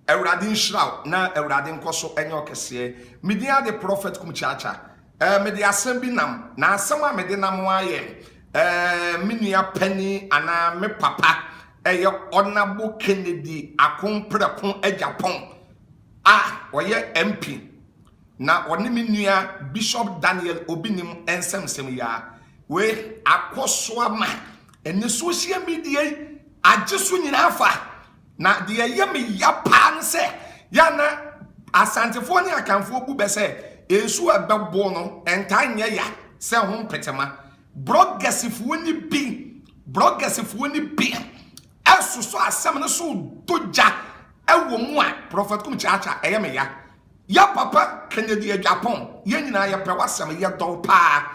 Ewradin Shroud, na Ewradin Koso enyo kese. Media the prophet kumchacha. Media sembinam, na sama medinam waye. Minia penny ana me papa. Honorable Kennedy Akomprekun Ejapon. Oye MP. Na oni minia Bishop Daniel Obinim ensem ya. We akoswama. Eni social media ajesu nyina afa. Na de yemi yapa nse ya na asantefo ne akanfo bu be se ensu abebo no entanye ya se ho petema bloggers fo ni bi asuso asem ne so doja ewo mu a prophet kum chacha eyeme ya papa Kennedy Ejapon ye nyina ya pewasem ye do pa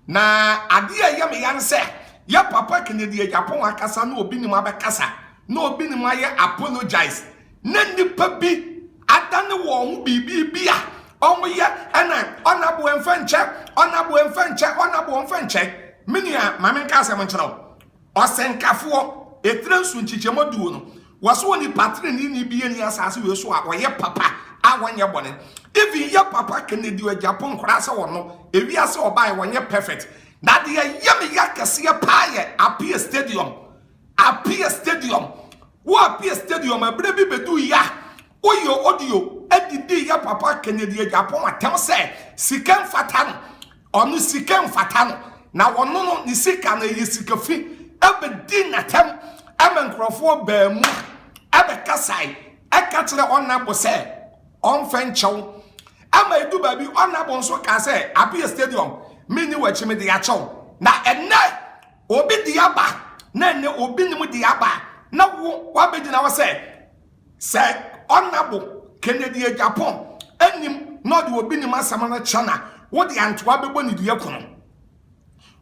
na ade eyeme ya nse ya papa Kennedy Ejapon akasa na obi ni mabekasa no obi ni maye apologize na nipa bi adane wo hu bibia omoye ana onabo emfanche minia mamenka asem nkyerɛw osenkafo etrensu nchichemoduo no waso ni patre ni bie ni asase we so a oye papa awanye bone even ya papa Kennedy Ejapon krasa wo no ewiase obae wonye perfect na de yemi yakese paaye Apia Stadium wo Apia Stadium abrebi bedu ya oyo audio edidi ya papa Kennedy Ejapon atem se sikem fatano onu sikem fatano na wono no ni sika na yesikafi ebedi natem emenkrofo baamu ebekasai ekatre onabo se onfenchew ama edu ba bi onabo nso ka se Apia Stadium mini wachime de ya chew na enne obi di aba na enne obi nimu di aba na wo wabedi na wo se onabo Kennedy Ejapon enim no de obi nimu asama na chana wo de antoa bebo ni dua kono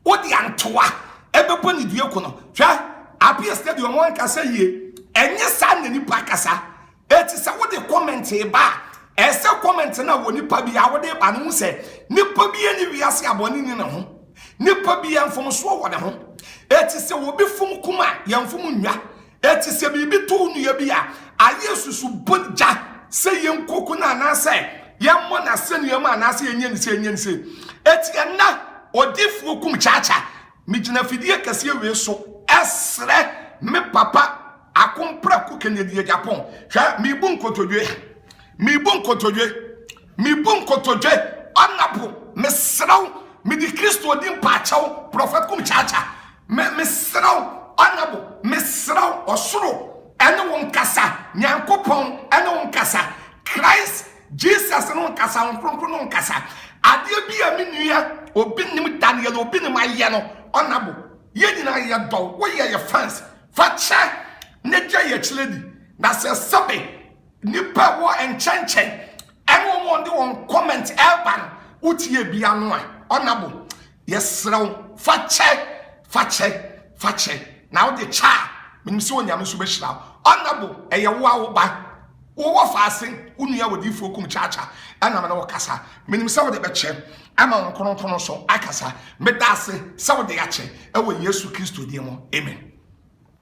wo de antoa ebebo ni dua kono hwa Apia Stadium won kasa yie enye sa na nipa kasa eti se wo de comment ba ese comment na wo nipa bi a wo de ba no se nipa bi eni wiase aboni ni na ho nipa bi amfom so wo de ho eti se wo bi fum kuma yamfom nwa eti se bi to nua bi a ayesusu bonja se yenkoku na na se yemmo na se nua na se yenye ni se eti na odifu kum chacha mijina fidie kase we so esre me papa Akomprekun Kennedy Ejapon hwa mi bu nkotodwe anapo mesraw mi di Kristo din pachaw prophet kum chacha mesraw anapo mesraw osoro ene won kasa nyankopon ene won kasa Christ Jesus no kasa won no kasa ade bi a menua obi nim Daniel obi nim aye no onabo ye nyina ye do wo ye fans fa cha ne gya ye chledi na se sabe nipa wo enchanchen ene wo de won comment elban utie bia no a onabo yesrew fa che na wo de cha menim se onyame so be hira onabo eye wo a wo ba wo fa ase unua wo di fu kum chacha ana me na wo kasa menim se wo de be che ama won kono so akasa medase se wo de ya che e wo Yesu Kristo di mo amen.